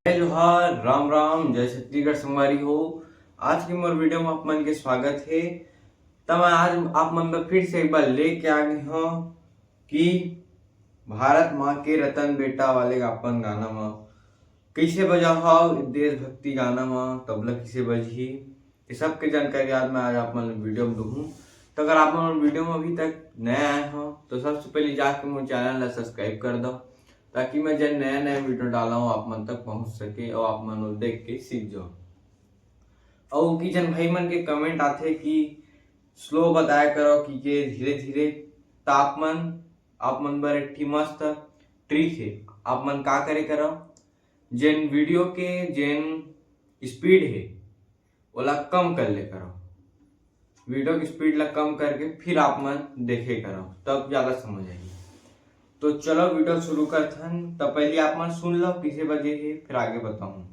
जय जोहार, राम राम, जय छत्तीसगढ़ संगवारी हो। आज की मोर वीडियो में आप मन के स्वागत है। तब आज आप मन ला फिर से एक बार लेके आ गए हो कि भारत माँ के रतन बेटा वाले अपन गाना में कैसे बजा हो, देशभक्ति गाना में तबला कैसे बजी, ये सब के जानकारी आज मैं आप मन वीडियो में दूँ। तो अगर आप मन वीडियो में अभी तक नए आए हो तो सबसे पहले जाके मोर चैनल ला सब्सक्राइब कर दो, ताकि मैं जब नया नया वीडियो डाला हूँ आप मन तक पहुंच सके और आप मन वो देख के सीख जाओ। और की जन भाई मन के कमेंट आते कि स्लो बताया करो कि के धीरे धीरे, तो आप मन बर एक ठी मस्त ट्रिक है। आप मन का करे करो, जेन वीडियो के जेन स्पीड है ओला कम कर ले करो, वीडियो की स्पीड ला कम करके फिर आप मन देखे करो, तब ज्यादा समझ आएगी। तो चलो वीडियो शुरू करते हैं। तो पहले आप मन सुन लो किसे बजे है, फिर आगे बताऊं।